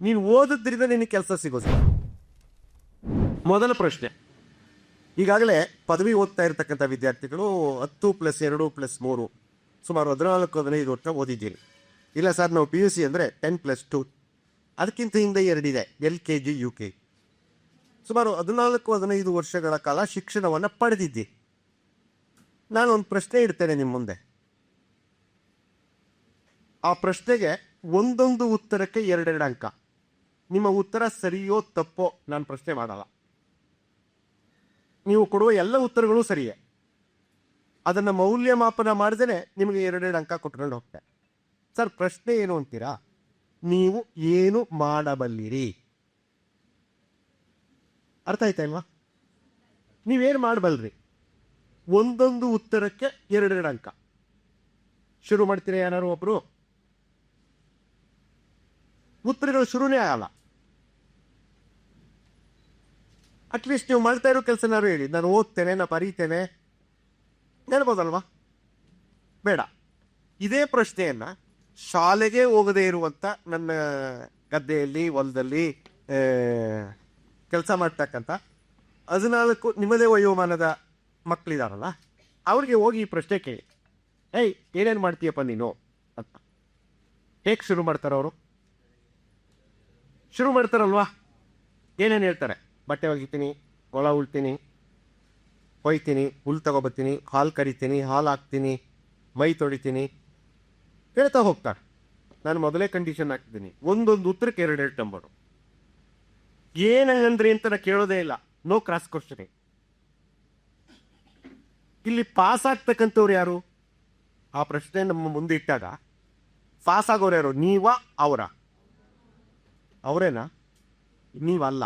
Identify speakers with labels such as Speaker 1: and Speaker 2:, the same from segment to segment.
Speaker 1: ನೀನು ಓದಿದ್ರಿಂದ ನಿನಗೆ ಕೆಲಸ ಸಿಗೋದಿಲ್ಲ. ಮೊದಲ ಪ್ರಶ್ನೆ, ಈಗಾಗಲೇ ಪದವಿ ಓದ್ತಾ ಇರತಕ್ಕಂಥ ವಿದ್ಯಾರ್ಥಿಗಳು 10+2+3 ಸುಮಾರು 14-15 ವರ್ಷ ಓದಿದ್ದೀರಿ. ಇಲ್ಲ ಸರ್, ನಾವು PUC ಅಂದರೆ 10+2, ಅದಕ್ಕಿಂತ ಹಿಂದೆ 2 ಇದೆ, LKG UKG. ಸುಮಾರು 14-15 ವರ್ಷಗಳ ಕಾಲ ಶಿಕ್ಷಣವನ್ನು ಪಡೆದಿದ್ದಿ. ನಾನೊಂದು ಪ್ರಶ್ನೆ ಇಡ್ತೇನೆ ನಿಮ್ಮ ಮುಂದೆ. ಆ ಪ್ರಶ್ನೆಗೆ ಒಂದೊಂದು ಉತ್ತರಕ್ಕೆ 2 ಅಂಕ. ನಿಮ್ಮ ಉತ್ತರ ಸರಿಯೋ ತಪ್ಪೋ ನಾನು ಪ್ರಶ್ನೆ ಮಾಡಲ್ಲ. ನೀವು ಕೊಡುವ ಎಲ್ಲ ಉತ್ತರಗಳು ಸರಿಯೇ. ಅದನ್ನು ಮೌಲ್ಯಮಾಪನ ಮಾಡಿದ್ರೆ ನಿಮಗೆ 2 ಅಂಕ ಕೊಟ್ಕೊಂಡು ಹೋಗ್ತಾರೆ. ಸರ್, ಪ್ರಶ್ನೆ ಏನು ಅಂತೀರಾ? ನೀವು ಏನು ಮಾಡಬಲ್ಲಿರಿ? ಅರ್ಥ ಆಯ್ತಾ ಇಲ್ವಾ? ನೀವೇನು ಮಾಡಬಲ್ರಿ? ಒಂದೊಂದು ಉತ್ತರಕ್ಕೆ 2 ಅಂಕ. ಶುರು ಮಾಡ್ತೀರಾ ಯಾರು ಒಬ್ರು? ಉತ್ತರಗಳು ಶುರುನೇ ಆಗಲ್ಲ. ಅಟ್ಲೀಸ್ಟ್ ನೀವು ಮಾಡ್ತಾ ಇರೋ ಕೆಲಸನಾರು ಹೇಳಿ. ನಾನು ಓದ್ತೇನೆ, ನಾನು ಬರೀತೇನೆ ಹೇಳ್ಬೋದಲ್ವಾ? ಬೇಡ. ಇದೇ ಪ್ರಶ್ನೆಯನ್ನು ಶಾಲೆಗೆ ಹೋಗದೇ ಇರುವಂಥ, ನನ್ನ ಗದ್ದೆಯಲ್ಲಿ ಹೊಲದಲ್ಲಿ ಕೆಲಸ ಮಾಡ್ತಕ್ಕಂಥ 14 ನಿಮ್ಮದೇ ವಯೋಮಾನದ ಮಕ್ಕಳಿದಾರಲ್ಲ, ಅವ್ರಿಗೆ ಹೋಗಿ ಈ ಪ್ರಶ್ನೆ ಕೇಳಿ, ಏಯ್ ಏನೇನು ಮಾಡ್ತೀಯಪ್ಪ ನೀನು ಅಂತ. ಹೇಗೆ ಶುರು ಮಾಡ್ತಾರೆ ಅವರು? ಶುರು ಮಾಡ್ತಾರಲ್ವಾ? ಏನೇನು ಹೇಳ್ತಾರೆ? ಬಟ್ಟೆ ಒಗಿತೀನಿ, ಹೊಲ ಉಳ್ತೀನಿ, ಕೊಯ್ತೀನಿ, ಹುಲ್ ತಗೊಬತ್ತೀನಿ, ಹಾಲು ಕರಿತೀನಿ, ಹಾಲು ಹಾಕ್ತೀನಿ, ಮೈ ತೊಳಿತೀನಿ, ಹೇಳ್ತಾ ಹೋಗ್ತಾರೆ. ನಾನು ಮೊದಲೇ ಕಂಡೀಷನ್ ಹಾಕ್ತಿದ್ದೀನಿ, ಒಂದೊಂದು ಉತ್ತರಕ್ಕೆ 2 ನಂಬರು. ಏನಂದ್ರಿ ಅಂತ ನಾನು ಕೇಳೋದೇ ಇಲ್ಲ. No cross questioning. ಇಲ್ಲಿ ಪಾಸ್ ಆಗ್ತಕ್ಕಂಥವ್ರು ಯಾರು? ಆ ಪ್ರಶ್ನೆ ನಮ್ಮ ಮುಂದೆ ಇಟ್ಟಾಗ ಪಾಸ್ ಆಗೋರು ಯಾರು? ನೀವಾ ಅವರ? ಅವರೇನಾ? ನೀವಲ್ಲ.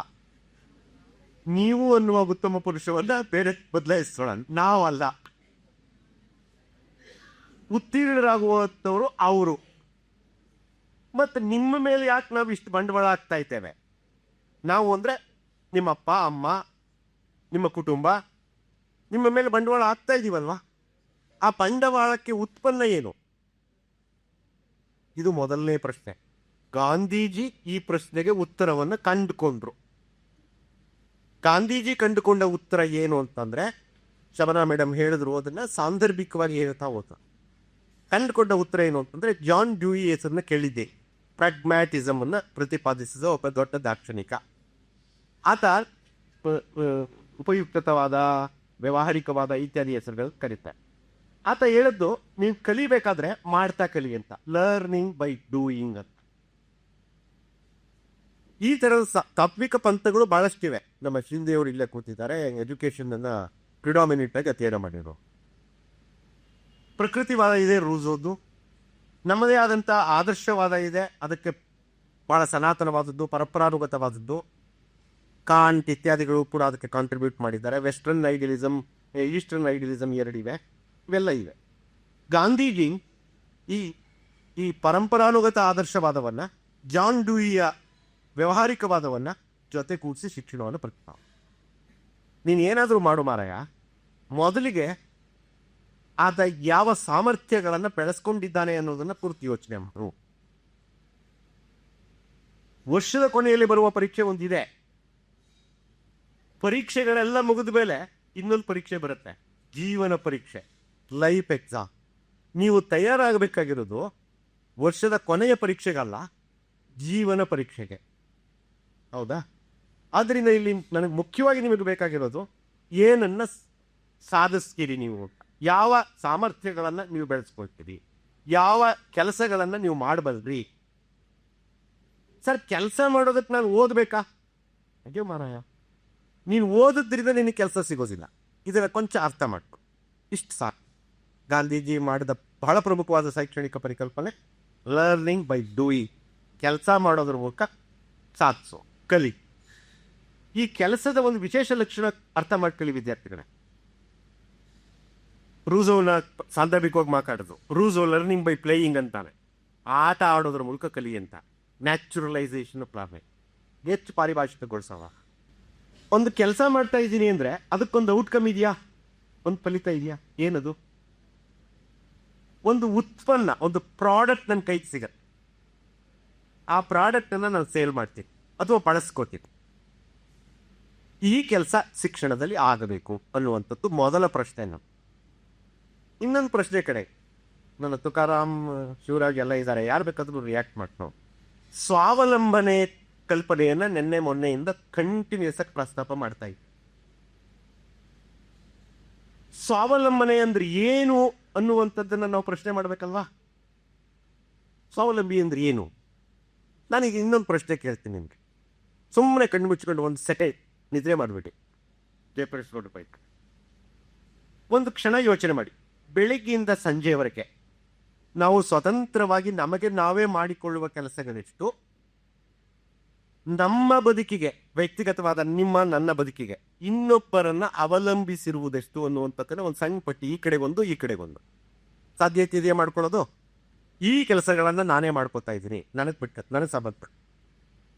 Speaker 1: ನೀವು ಅನ್ನುವ ಉತ್ತಮ ಪುರುಷವನ್ನ ಬೇರೆ ಬದಲಾಯಿಸೋಣ. ನಾವಲ್ಲ. ಉತ್ತೀರ್ಣರಾಗುವಂಥವ್ರು ಅವರು. ಮತ್ತು ನಿಮ್ಮ ಮೇಲೆ ಯಾಕೆ ನಾವು ಇಷ್ಟು ಬಂಡವಾಳ ಆಗ್ತಾ ಇದ್ದೇವೆ? ನಾವು ಅಂದರೆ ನಿಮ್ಮಪ್ಪ ಅಮ್ಮ, ನಿಮ್ಮ ಕುಟುಂಬ, ನಿಮ್ಮ ಮೇಲೆ ಬಂಡವಾಳ ಆಗ್ತಾ ಇದ್ದೀವಲ್ವಾ? ಆ ಬಂಡವಾಳಕ್ಕೆ ಉತ್ಪನ್ನ ಏನು? ಇದು ಮೊದಲನೇ ಪ್ರಶ್ನೆ. ಗಾಂಧೀಜಿ ಈ ಪ್ರಶ್ನೆಗೆ ಉತ್ತರವನ್ನು ಕಂಡುಕೊಂಡ್ರು. ಗಾಂಧೀಜಿ ಕಂಡುಕೊಂಡ ಉತ್ತರ ಏನು ಅಂತಂದರೆ, ಶಬನಾ ಮೇಡಮ್ ಹೇಳಿದ್ರು, ಅದನ್ನು ಸಾಂದರ್ಭಿಕವಾಗಿ ಹೇಳ್ತಾ ಹೋದ. ಕಂಡುಕೊಂಡ ಉತ್ತರ ಏನು ಅಂತಂದರೆ, ಜಾನ್ ಡ್ಯೂಯಿ ಹೆಸರನ್ನ ಕೇಳಿದ್ದೆ. ಪ್ರಾಗ್ಮ್ಯಾಟಿಸಮನ್ನು ಪ್ರತಿಪಾದಿಸಿದ ಒಬ್ಬ ದೊಡ್ಡ ದಾರ್ಶನಿಕ. ಆತ ಉಪಯುಕ್ತವಾದ, ವ್ಯಾವಹಾರಿಕವಾದ ಇತ್ಯಾದಿ ಹೆಸರುಗಳು ಕರೀತಾರೆ. ಆತ ಹೇಳಿದ್ದು, ನೀವು ಕಲಿಬೇಕಾದ್ರೆ ಮಾಡ್ತಾ ಕಲಿ ಅಂತ. ಲರ್ನಿಂಗ್ ಬೈ ಡೂಯಿಂಗ್ ಅಂತ. ಈ ಥರದ ತಾತ್ವಿಕ ಪಂಥಗಳು ಭಾಳಷ್ಟಿವೆ. ನಮ್ಮ ಶಿಂದೆಯವರು ಇಲ್ಲೇ ಕೂತಿದ್ದಾರೆ, ಎಜುಕೇಷನನ್ನು ಪ್ರಿಡಾಮಿನೆಂಟ್ ಆಗಿ ಅಧ್ಯಯನ ಮಾಡಿರೋ. ಪ್ರಕೃತಿವಾದ ಇದೆ, ರೂಸೋದು. ನಮ್ಮದೇ ಆದಂಥ ಆದರ್ಶವಾದ ಇದೆ, ಅದಕ್ಕೆ ಭಾಳ ಸನಾತನವಾದದ್ದು, ಪರಂಪರಾನುಗತವಾದದ್ದು. ಕಾಂಟ್ ಇತ್ಯಾದಿಗಳು ಕೂಡ ಅದಕ್ಕೆ ಕಾಂಟ್ರಿಬ್ಯೂಟ್ ಮಾಡಿದ್ದಾರೆ. ವೆಸ್ಟರ್ನ್ ಐಡಿಯಲಿಸಮ್, ಈಸ್ಟರ್ನ್ ಐಡಿಯಲಿಸಮ್ 2 ಇವೆ. ಇವೆಲ್ಲ ಇವೆ. ಗಾಂಧೀಜಿ ಈ ಪರಂಪರಾನುಗತ ಆದರ್ಶವಾದವನ್ನು, ಜಾನ್ ಡ್ಯೂಯಿಯ ವ್ಯಾವಹಾರಿಕವಾದವನ್ನು ಜೊತೆ ಕೂಡಿಸಿ ಶಿಕ್ಷಣವನ್ನು ಪ್ರತಿಪಾದ. ನೀನು ಏನಾದರೂ ಮಾಡು ಮಾರಾಯ, ಮೊದಲಿಗೆ ಆತ ಯಾವ ಸಾಮರ್ಥ್ಯಗಳನ್ನು ಬೆಳೆಸ್ಕೊಂಡಿದ್ದಾನೆ ಅನ್ನೋದನ್ನು ಪೂರ್ತಿ ಯೋಚನೆ ಮಾಡು. ವರ್ಷದ ಕೊನೆಯಲ್ಲಿ ಬರುವ ಪರೀಕ್ಷೆ ಒಂದಿದೆ. ಪರೀಕ್ಷೆಗಳೆಲ್ಲ ಮುಗಿದ ಮೇಲೆ ಇನ್ನೊಂದು ಪರೀಕ್ಷೆ ಬರುತ್ತೆ, ಜೀವನ ಪರೀಕ್ಷೆ, ಲೈಫ್ ಎಕ್ಸಾಮ್. ನೀವು ತಯಾರಾಗಬೇಕಾಗಿರೋದು ವರ್ಷದ ಕೊನೆಯ ಪರೀಕ್ಷೆಗಲ್ಲ, ಜೀವನ ಪರೀಕ್ಷೆಗೆ. ಹೌದಾ? ಆದ್ದರಿಂದ ಇಲ್ಲಿ ನನಗೆ ಮುಖ್ಯವಾಗಿ ನಿಮಗೆ ಬೇಕಾಗಿರೋದು, ಏನನ್ನು ಸಾಧಿಸ್ತೀರಿ ನೀವು, ಯಾವ ಸಾಮರ್ಥ್ಯಗಳನ್ನು ನೀವು ಬೆಳೆಸ್ಕೊಳ್ತೀರಿ, ಯಾವ ಕೆಲಸಗಳನ್ನು ನೀವು ಮಾಡಬಲ್ರಿ. ಸರ್, ಕೆಲಸ ಮಾಡೋದಕ್ಕೆ ನಾನು ಓದಬೇಕಾ? ಹಾಗೆ ಮಾರಾಯ, ನೀನು ಓದಿದ್ರಿಂದ ನಿನಗೆ ಕೆಲಸ ಸಿಗೋದಿಲ್ಲ. ಇದರ ಕೊಂಚ ಅರ್ಥ ಮಾಡ್ಕೊ. ಇಷ್ಟು ಸಾಕು. ಗಾಂಧೀಜಿ ಮಾಡಿದ ಬಹಳ ಪ್ರಮುಖವಾದ ಶೈಕ್ಷಣಿಕ ಪರಿಕಲ್ಪನೆ ಲರ್ನಿಂಗ್ ಬೈ ಡೂಯಿಂಗ್. ಕೆಲಸ ಮಾಡೋದ್ರ ಮೂಲಕ ಸಾಧಿಸೋ, ಕಲಿ. ಈ ಕೆಲಸದ ಒಂದು ವಿಶೇಷ ಲಕ್ಷಣ ಅರ್ಥ ಮಾಡ್ಕೊಳ್ಳಿ ವಿದ್ಯಾರ್ಥಿಗಳೇ. ರೂಸೋನ ಸಾಂದರ್ಭಿಕವಾಗಿ ಮಾತಾಡೋದು. ರೂಸೋ ಲರ್ನಿಂಗ್ ಬೈ ಪ್ಲೇಯಿಂಗ್ ಅಂತಾನೆ. ಆಟ ಆಡೋದ್ರ ಮೂಲಕ ಕಲಿ ಅಂತ. ನ್ಯಾಚುರಲೈಸೇಷನ್ ಆಫ್ ಲರ್ನಿಂಗ್ ಹೆಚ್ಚು ಪಾರಿಭಾಷಿಕಗೊಳಿಸವ. ಒಂದು ಕೆಲಸ ಮಾಡ್ತಾ ಇದ್ದೀನಿ ಅಂದರೆ ಅದಕ್ಕೊಂದು ಔಟ್ಕಮ್ ಇದೆಯಾ? ಒಂದು ಫಲಿತ ಇದೆಯಾ? ಏನದು? ಒಂದು ಉತ್ಪನ್ನ, ಒಂದು ಪ್ರಾಡಕ್ಟ್ ನನ್ನ ಕೈಗೆ ಸಿಗತ್ತೆ. ಆ ಪ್ರಾಡಕ್ಟನ್ನು ನಾನು ಸೇಲ್ ಮಾಡ್ತೀನಿ ಅಥವಾ ಬಳಸ್ಕೋತೀನಿ. ಈ ಕೆಲಸ ಶಿಕ್ಷಣದಲ್ಲಿ ಆಗಬೇಕು ಅನ್ನುವಂಥದ್ದು ಮೊದಲ ಪ್ರಶ್ನೆ. ಇನ್ನೊಂದು ಪ್ರಶ್ನೆ ಕಡೆ ನನ್ನ ತುಕಾರಾಮ್ ಶಿವರಾಜ್ ಎಲ್ಲ ಇದ್ದಾರೆ, ಯಾರು ಬೇಕಾದ್ರೂ ರಿಯಾಕ್ಟ್ ಮಾಡ್ತಾವೆ. ಸ್ವಾವಲಂಬನೆ ಕಲ್ಪನೆಯನ್ನು ನಿನ್ನೆ ಮೊನ್ನೆಯಿಂದ ಕಂಟಿನ್ಯೂಸ್ ಆಗಿ ಪ್ರಸ್ತಾಪ ಮಾಡ್ತಾ ಇದ್ದೆ. ಸ್ವಾವಲಂಬನೆ ಅಂದ್ರೆ ಏನು ಅನ್ನುವಂಥದ್ದನ್ನು ನಾವು ಪ್ರಶ್ನೆ ಮಾಡ್ಬೇಕಲ್ವಾ? ಸ್ವಾವಲಂಬಿ ಅಂದ್ರೆ ಏನು? ನಾನೀಗ ಇನ್ನೊಂದು ಪ್ರಶ್ನೆ ಕೇಳ್ತೀನಿ ನಿಮಗೆ. ಸುಮ್ಮನೆ ಕಣ್ಣು ಮುಚ್ಕೊಂಡು ಒಂದು ಸೆಕೆಂಡ್ ನಿದ್ರೆ ಮಾಡಿಬಿಟ್ಟು ಜಯಪ್ರಕಾಶ್ ಬೈಕ್ ಒಂದು ಕ್ಷಣ ಯೋಚನೆ ಮಾಡಿ. ಬೆಳಿಗ್ಗೆಯಿಂದ ಸಂಜೆಯವರೆಗೆ ನಾವು ಸ್ವತಂತ್ರವಾಗಿ ನಮಗೆ ನಾವೇ ಮಾಡಿಕೊಳ್ಳುವ ಕೆಲಸಗಳೆಷ್ಟು, ನಮ್ಮ ಬದುಕಿಗೆ ವ್ಯಕ್ತಿಗತವಾದ ನಿಮ್ಮ ನನ್ನ ಬದುಕಿಗೆ ಇನ್ನೊಬ್ಬರನ್ನ ಅವಲಂಬಿಸಿರುವುದೆಷ್ಟು ಅನ್ನುವಂಥದ್ದನ್ನ ಒಂದು ಸಣ್ಣ ಪಟ್ಟಿ, ಈ ಕಡೆಗೊಂದು ಈ ಕಡೆಗೊಂದು. ಸಾಧ್ಯತೆ ಇದೆಯಾ ಮಾಡ್ಕೊಳ್ಳೋದು? ಈ ಕೆಲಸಗಳನ್ನು ನಾನೇ ಮಾಡ್ಕೋತಾ ಇದ್ದೀನಿ, ನನಗೆ ಬಿಟ್ಟದ್ದು, ನನಗೆ ಸಂಬಂಧಪಟ್ಟ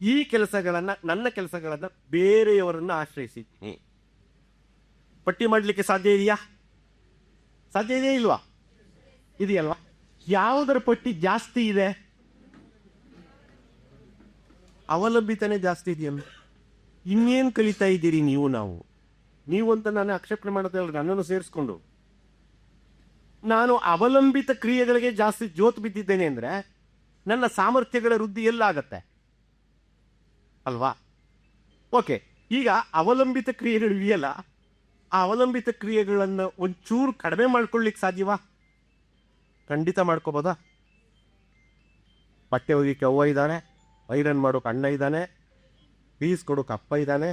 Speaker 1: ಈ ಕೆಲಸಗಳನ್ನು, ನನ್ನ ಕೆಲಸಗಳನ್ನು ಬೇರೆಯವರನ್ನು ಆಶ್ರಯಿಸಿದ್ದೀನಿ. ಪಟ್ಟಿ ಮಾಡಲಿಕ್ಕೆ ಸಾಧ್ಯ ಇದೆಯಾ? ಸಾಧ್ಯ ಇದೆಯಾ ಇಲ್ವಾ? ಇದೆಯಲ್ವಾ? ಯಾವುದರ ಪಟ್ಟಿ ಜಾಸ್ತಿ ಇದೆ? ಅವಲಂಬಿತನೇ ಜಾಸ್ತಿ ಇದೆಯಲ್ಲ. ಇನ್ನೇನು ಕಲಿತಾ ಇದ್ದೀರಿ ನೀವು ಅಂತ ನಾನು ಆಕ್ಷೇಪಣೆ ಮಾಡೋದಿಲ್ಲ, ನನ್ನನ್ನು ಸೇರಿಸ್ಕೊಂಡು. ನಾನು ಅವಲಂಬಿತ ಕ್ರಿಯೆಗಳಿಗೆ ಜಾಸ್ತಿ ಜೋತು ಬಿದ್ದಿದ್ದೇನೆ ಅಂದರೆ ನನ್ನ ಸಾಮರ್ಥ್ಯಗಳ ವೃದ್ಧಿ ಎಲ್ಲಾಗತ್ತೆ ಅಲ್ವಾ? ಓಕೆ, ಈಗ ಅವಲಂಬಿತ ಕ್ರಿಯೆಗಳು ಇದೆಯಲ್ಲ, ಆ ಅವಲಂಬಿತ ಕ್ರಿಯೆಗಳನ್ನು ಒಂಚೂರು ಕಡಿಮೆ ಮಾಡ್ಕೊಳ್ಳಿಕ್ಕೆ ಸಾಧ್ಯವಾ? ಖಂಡಿತ ಮಾಡ್ಕೋಬೋದಾ? ಬಟ್ಟೆ ಒಗಿಕ್ಕೆ ಅವ್ವ ಇದ್ದಾನೆ, ಐರನ್ ಮಾಡೋಕೆ ಅಣ್ಣ ಇದ್ದಾನೆ, ಫೀಸ್ ಕೊಡೋಕೆ ಅಪ್ಪ ಇದ್ದಾನೆ,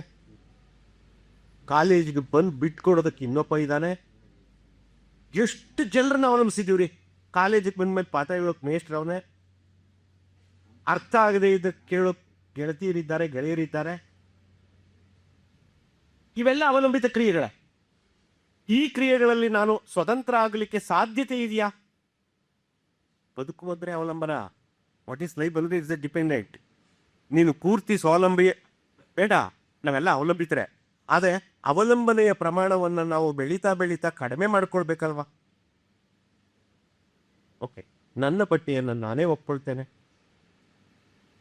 Speaker 1: ಕಾಲೇಜಿಗೆ ಬಂದು ಬಿಟ್ಕೊಡೋದಕ್ಕೆ ಇನ್ನೊಬ್ಬ ಇದ್ದಾನೆ. ಎಷ್ಟು ಜನರನ್ನ ಅವಲಂಬಿಸಿದೀವ್ರಿ. ಕಾಲೇಜಿಗೆ ಬಂದ್ಮೇಲೆ ಪಾಠ ಹೇಳೋಕೆ ಮೇಷ್ಟ್ರವನೇ, ಅರ್ಥ ಆಗದೆ ಇದಕ್ಕೆ ಕೇಳೋಕೆ ಗೆಳತಿಯರಿದ್ದಾರೆ, ಗೆಳೆಯರಿದ್ದಾರೆ. ಇವೆಲ್ಲ ಅವಲಂಬಿತ ಕ್ರಿಯೆಗಳ. ಈ ಕ್ರಿಯೆಗಳಲ್ಲಿ ನಾನು ಸ್ವತಂತ್ರ ಆಗಲಿಕ್ಕೆ ಸಾಧ್ಯತೆ ಇದೆಯಾ? ಬದುಕು ಅಂದ್ರೆ ಅವಲಂಬನ. ವಾಟ್ ಈಸ್ ಲೈಫ್ ಅಂದ್ರೆ ಇಸ್ ಎ ಡಿಪೆಂಡೆಂಟ್. ನೀನು ಪೂರ್ತಿ ಸ್ವಾವಲಂಬಿ ಬೇಡ, ನಾವೆಲ್ಲ ಅವಲಂಬಿತರೆ. ಆದರೆ ಅವಲಂಬನೆಯ ಪ್ರಮಾಣವನ್ನು ನಾವು ಬೆಳೀತಾ ಕಡಿಮೆ ಮಾಡ್ಕೊಳ್ಬೇಕಲ್ವಾ? ಓಕೆ, ನನ್ನ ಬಟ್ಟೆಯನ್ನು ನಾನೇ ಒಪ್ಕೊಳ್ತೇನೆ,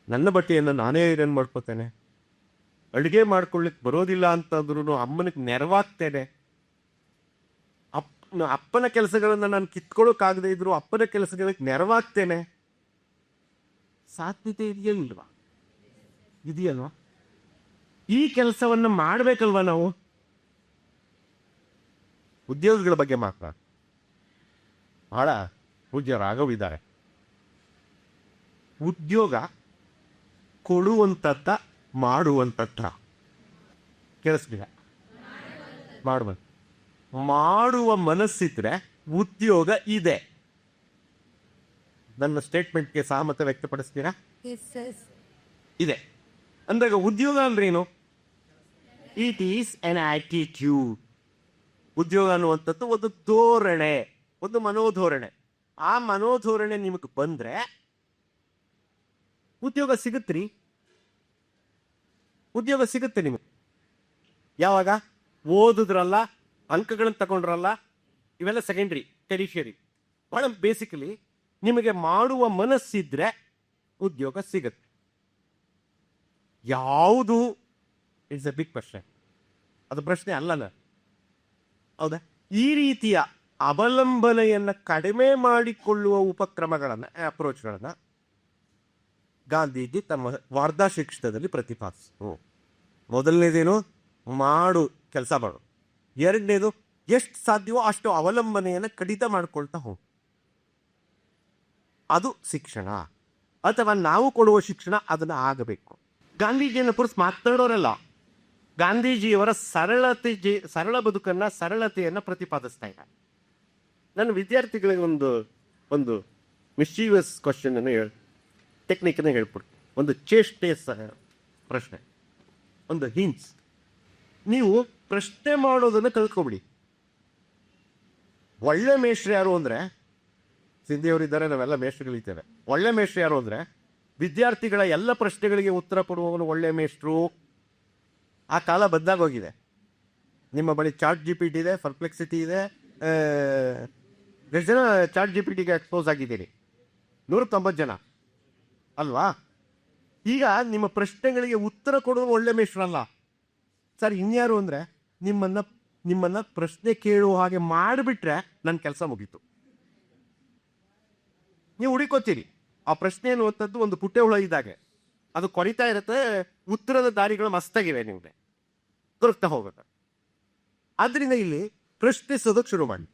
Speaker 1: ನನ್ನ ಬಟ್ಟೆಯನ್ನು ನಾನೇ ಐರನ್ ಮಾಡ್ಕೋತೇನೆ, ಅಡುಗೆ ಮಾಡ್ಕೊಳ್ಳಿಕ್ಕೆ ಬರೋದಿಲ್ಲ ಅಂತಂದ್ರೂ ಅಮ್ಮನಿಗೆ ನೆರವಾಗ್ತೇನೆ, ಅಪ್ಪನ ಕೆಲಸಗಳನ್ನು ನಾನು ಕಿತ್ಕೊಳ್ಳೋಕ್ಕಾಗದೇ ಇದ್ರು ಅಪ್ಪನ ಕೆಲಸಗಳಿಗೆ ನೆರವಾಗ್ತೇನೆ. ಸಾಧ್ಯತೆ ಇದೆಯಲ್ವಾ? ಇದೆಯಲ್ವಾ? ಈ ಕೆಲಸವನ್ನು ಮಾಡಬೇಕಲ್ವಾ ನಾವು? ಉದ್ಯೋಗಗಳ ಬಗ್ಗೆ ಮಾತ್ರ ಬಹಳ ಪೂಜ್ಯ ರಾಘವಿದ್ದಾರೆ. ಉದ್ಯೋಗ ಕೊಡುವಂಥದ್ದ ಮಾಡುವಂಥದ್ದ? ಕೇಳಿಸ್ಲಿಲ್ಲ. ಮಾಡುವ ಮನಸ್ಸಿದ್ರೆ ಉದ್ಯೋಗ ಇದೆ. ನನ್ನ ಸ್ಟೇಟ್ಮೆಂಟ್ಗೆ ಸಹಮತ ವ್ಯಕ್ತಪಡಿಸ್ತೀರಾ? ಇದೆ ಅಂದಾಗ ಉದ್ಯೋಗ ಅಂದ್ರೇನು? It is N attitude. ಉದ್ಯೋಗ ಅನ್ನುವಂಥದ್ದು ಒಂದು ಧೋರಣೆ, ಒಂದು ಮನೋಧೋರಣೆ. ಆ ಮನೋಧೋರಣೆ ನಿಮಗೆ ಬಂದ್ರೆ ಉದ್ಯೋಗ ಸಿಗುತ್ತೀರಿ. ಉದ್ಯೋಗ ಸಿಗುತ್ತೆ ನಿಮಗೆ. ಯಾವಾಗ? ಓದುದ್ರಲ್ಲ, ಅಂಕಗಳನ್ನು ತಗೊಂಡ್ರಲ್ಲ, ಇವೆಲ್ಲ ಸೆಕೆಂಡ್ರಿ, ಟೆರಿಷರಿ. ಬಹಳ ಬೇಸಿಕಲಿ ನಿಮಗೆ ಮಾಡುವ ಮನಸ್ಸಿದ್ರೆ ಉದ್ಯೋಗ ಸಿಗುತ್ತೆ. ಯಾವುದು ಇಟ್ಸ್ ಎ ಬಿಗ್ ಪ್ರಶ್ನೆ. ಅದು ಪ್ರಶ್ನೆ ಅಲ್ಲಲ್ಲ, ಹೌದಾ? ಈ ರೀತಿಯ ಅವಲಂಬನೆಯನ್ನು ಕಡಿಮೆ ಮಾಡಿಕೊಳ್ಳುವ ಉಪಕ್ರಮಗಳನ್ನು, ಅಪ್ರೋಚ್ಗಳನ್ನು ಗಾಂಧೀಜಿ ತಮ್ಮ ವಾರ್ಧಾ ಶಿಕ್ಷಣದಲ್ಲಿ ಪ್ರತಿಪಾದಿಸಿದರು. ಮೊದಲನೇದೇನು? ಕೆಲಸ ಮಾಡು. ಎರಡನೇದು, ಎಷ್ಟು ಸಾಧ್ಯವೋ ಅಷ್ಟು ಅವಲಂಬನೆಯನ್ನು ಕಡಿತ ಮಾಡ್ಕೊಳ್ತಾ ಹೋಗು. ಅದು ಶಿಕ್ಷಣ, ಅಥವಾ ನಾವು ಕೊಡುವ ಶಿಕ್ಷಣ ಅದನ್ನು ಆಗಬೇಕು. ಗಾಂಧೀಜಿಯನ್ನು ಪುರುಷ ಮಾತನಾಡೋರಲ್ಲ, ಗಾಂಧೀಜಿಯವರ ಸರಳ ಬದುಕನ್ನು, ಸರಳತೆಯನ್ನು ಪ್ರತಿಪಾದಿಸ್ತಾ ಇದ್ದಾರೆ. ನನ್ನ ವಿದ್ಯಾರ್ಥಿಗಳಿಗೆ ಒಂದು ಮಿಸ್ಚೀವಿಯಸ್ ಕ್ವಶನ್ ಅನ್ನು ಟೆಕ್ನಿಕನ್ನು ಹೇಳ್ಬಿಡ್ತೀನಿ. ಒಂದು ಚೇಷ್ಟೆ ಪ್ರಶ್ನೆ, ಒಂದು ಹಿಂಟ್ಸ್. ನೀವು ಪ್ರಶ್ನೆ ಮಾಡೋದನ್ನು ಕಲ್ತ್ಕೊಬಿಡಿ. ಒಳ್ಳೆ ಮೇಷ್ಟ್ರು ಯಾರು ಅಂದರೆ, ಸಿಂಧಿಯವರಿದ್ದಾರೆ, ನಾವೆಲ್ಲ ಮೇಷ್ಟ್ರುಗಳಿದ್ದೇವೆ. ಒಳ್ಳೆ ಮೇಷ್ಟ್ರು ಯಾರು ಅಂದರೆ ವಿದ್ಯಾರ್ಥಿಗಳ ಎಲ್ಲ ಪ್ರಶ್ನೆಗಳಿಗೆ ಉತ್ತರ ಕೊಡುವವನು ಒಳ್ಳೆ ಮೇಷ್ಟ್ರು. ಆ ಕಾಲ ಬದಲಾಗೋಗಿದೆ. ನಿಮ್ಮ ಬಳಿ ಚಾಟ್ GPT ಇದೆ, ಪರ್ಪ್ಲೆಕ್ಸಿಟಿ ಇದೆ. ಎಷ್ಟು ಜನ ಚಾಟ್ GPTಗೆ ಎಕ್ಸ್ಪೋಸ್ ಆಗಿದ್ದೀರಿ? 190 ಜನ ಅಲ್ವಾ? ಈಗ ನಿಮ್ಮ ಪ್ರಶ್ನೆಗಳಿಗೆ ಉತ್ತರ ಕೊಡೋದು ಒಳ್ಳೆ ಮೇಷ್ಟ್ರಲ್ಲ ಸರ್. ಇನ್ಯಾರು ಅಂದರೆ ನಿಮ್ಮನ್ನ ಪ್ರಶ್ನೆ ಕೇಳುವ ಹಾಗೆ ಮಾಡಿಬಿಟ್ರೆ ನನ್ನ ಕೆಲಸ ಮುಗೀತು. ನೀವು ಹುಡುಕೋತೀರಿ ಆ ಪ್ರಶ್ನೆಯನ್ನು ಓದ್ತದ್ದು ಒಂದು ಪುಟ್ಟೆ ಹುಳ ಇದ್ದಾಗೆ, ಅದು ಕೊರಿತಾ ಇರುತ್ತೆ, ಉತ್ತರದ ದಾರಿಗಳು ಮಸ್ತಾಗಿವೆ, ನಿಮಗೆ ದೊರಕ್ತಾ ಹೋಗುತ್ತೆ. ಆದ್ರಿಂದ ಇಲ್ಲಿ ಪ್ರಶ್ನಿಸೋದಕ್ಕೆ ಶುರು ಮಾಡಿ.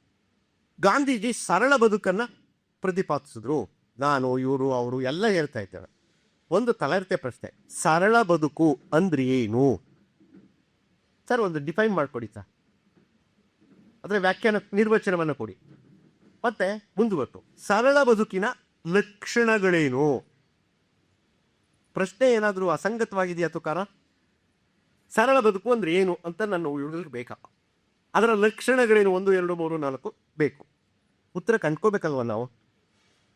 Speaker 1: ಗಾಂಧೀಜಿ ಸರಳ ಬದುಕನ್ನು ಪ್ರತಿಪಾದಿಸಿದ್ರು. ನಾನು ಇವರು ಅವರು ಎಲ್ಲ ಹೇಳ್ತಾ ಇದ್ದೇವೆ. ಒಂದು ತಲೆರತೆ ಪ್ರಶ್ನೆ, ಸರಳ ಬದುಕು ಅಂದ್ರೆ ಏನು ಸರ್? ಒಂದು ಡಿಫೈನ್ ಮಾಡಿಕೊಡಿ ಸರ್, ಅದರ ವ್ಯಾಖ್ಯಾನ ನಿರ್ವಚನವನ್ನು ಕೊಡಿ. ಮತ್ತೆ ಮುಂದುವರೆದು ಸರಳ ಬದುಕಿನ ಲಕ್ಷಣಗಳೇನು? ಪ್ರಶ್ನೆ ಏನಾದರೂ ಅಸಂಗತವಾಗಿದೆಯಾ ತುಕಾರ? ಸರಳ ಬದುಕು ಅಂದ್ರೆ ಏನು ಅಂತ ನನ್ನ ಹುಡುಗರಿಗೆ ಬೇಕಾ? ಅದರ ಲಕ್ಷಣಗಳೇನು? 1, 2, 3, 4 ಬೇಕು. ಉತ್ತರ ಕಂಡ್ಕೋಬೇಕಲ್ವ ನಾವು.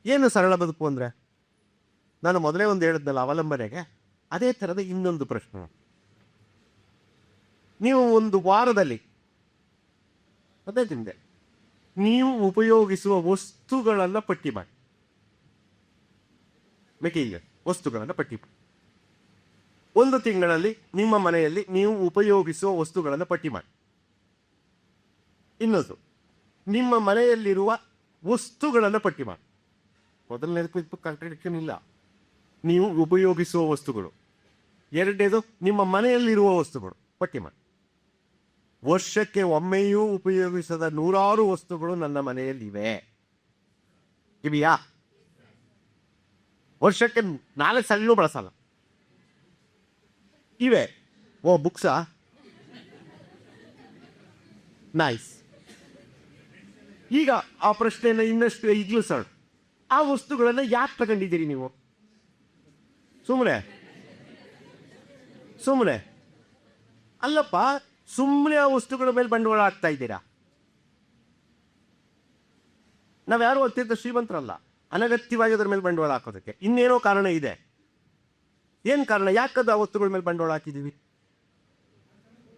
Speaker 1: ಏನು ಸರಳ ಬದುಕು ಅಂದರೆ? ನಾನು ಮೊದಲೇ ಒಂದು ಹೇಳಿದ್ನಲ್ಲ, ಅವಲಂಬನೆಗೆ. ಅದೇ ಥರದ ಇನ್ನೊಂದು ಪ್ರಶ್ನೆ. ನೀವು ಒಂದು ವಾರದಲ್ಲಿ ಅದೇ ತಿಂದೆ ನೀವು ಉಪಯೋಗಿಸುವ ವಸ್ತುಗಳನ್ನು ಪಟ್ಟಿ ಮಾಡಿ. ಮೆಟೀರಿಯಲ್ ವಸ್ತುಗಳನ್ನು ಪಟ್ಟಿ ಮಾಡಿ. ಒಂದು ತಿಂಗಳಲ್ಲಿ ನಿಮ್ಮ ಮನೆಯಲ್ಲಿ ನೀವು ಉಪಯೋಗಿಸುವ ವಸ್ತುಗಳನ್ನು ಪಟ್ಟಿ ಮಾಡಿ. ಇನ್ನೊಂದು, ನಿಮ್ಮ ಮನೆಯಲ್ಲಿರುವ ವಸ್ತುಗಳನ್ನು ಪಟ್ಟಿ ಮಾಡಿ. ಮೊದಲನೇದಕ್ಕೂ ಕಾಂಟ್ರಡಿಕ್ಷನ್ ಇಲ್ಲ. ನೀವು ಉಪಯೋಗಿಸುವ ವಸ್ತುಗಳು. ಎರಡನೇದು, ನಿಮ್ಮ ಮನೆಯಲ್ಲಿರುವ ವಸ್ತುಗಳು ಪಟ್ಟಿ ಮಾಡಿ. ವರ್ಷಕ್ಕೆ ಒಮ್ಮೆಯೂ ಉಪಯೋಗಿಸದ 100 ವಸ್ತುಗಳು ನನ್ನ ಮನೆಯಲ್ಲಿವೆ. ಇವೆಯಾ? ವರ್ಷಕ್ಕೆ 4 ಸಲನೂ ಬಳಸಲ್ಲ. ಇವೆ. ಓ, ಬುಕ್ಸಾ? ನೈಸ್. ಈಗ ಆ ಪ್ರಶ್ನೆಯನ್ನು ಇನ್ನಷ್ಟು ಈಗಲೂ ಸರ್, ಆ ವಸ್ತುಗಳನ್ನು ಯಾಕೆ ತಗೊಂಡಿದ್ದೀರಿ ನೀವು? ಸುಮ್ಮನೆ ಅಲ್ಲಪ್ಪ, ಸುಮ್ಮನೆ ಆ ವಸ್ತುಗಳ ಮೇಲೆ ಬಂಡವಾಳ ಹಾಕ್ತಾ ಇದ್ದೀರಾ. ನಾವ್ಯಾರು ಅತ್ಯಂತ ಶ್ರೀಮಂತರಲ್ಲ ಅನಗತ್ಯವಾಗಿ ಅದ್ರ ಮೇಲೆ ಬಂಡವಾಳ ಹಾಕೋದಕ್ಕೆ. ಇನ್ನೇನೋ ಕಾರಣ ಇದೆ. ಏನು ಕಾರಣ? ಯಾಕದು ಆ ವಸ್ತುಗಳ ಮೇಲೆ ಬಂಡವಾಳ ಹಾಕಿದ್ದೀವಿ?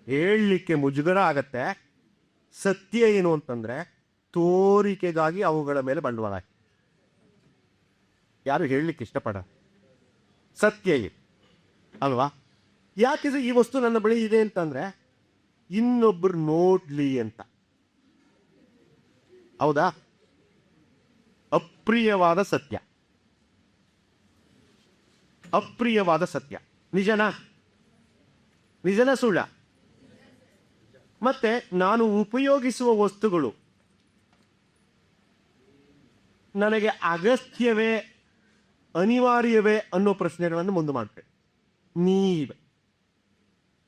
Speaker 1: ಹೇಳಲಿಕ್ಕೆ ಮುಜುಗರ ಆಗತ್ತೆ. ಸತ್ಯ ಏನು ಅಂತಂದ್ರೆ, ತೋರಿಕೆಗಾಗಿ ಅವುಗಳ ಮೇಲೆ ಬಂಡವಾಳ ಹಾಕಿ. ಯಾರು ಹೇಳಲಿಕ್ಕೆ ಇಷ್ಟಪಡ? ಸತ್ಯ ಇದೆ ಅಲ್ವಾ? ಯಾಕಿದ್ರೆ ಈ ವಸ್ತು ನನ್ನ ಬಳಿ ಇದೆ ಅಂತಂದ್ರೆ ಇನ್ನೊಬ್ಬರು ನೋಡ್ಲಿ ಅಂತ. ಹೌದಾ? ಅಪ್ರಿಯವಾದ ಸತ್ಯ. ನಿಜನಾ ಸುಳ್ಳ? ಮತ್ತೆ ನಾನು ಉಪಯೋಗಿಸುವ ವಸ್ತುಗಳು ನನಗೆ ಅಗತ್ಯವೇ, ಅನಿವಾರ್ಯವೇ ಅನ್ನೋ ಪ್ರಶ್ನೆಗಳನ್ನು ಮುಂದೆ ಮಾಡ್ತೇವೆ. Need,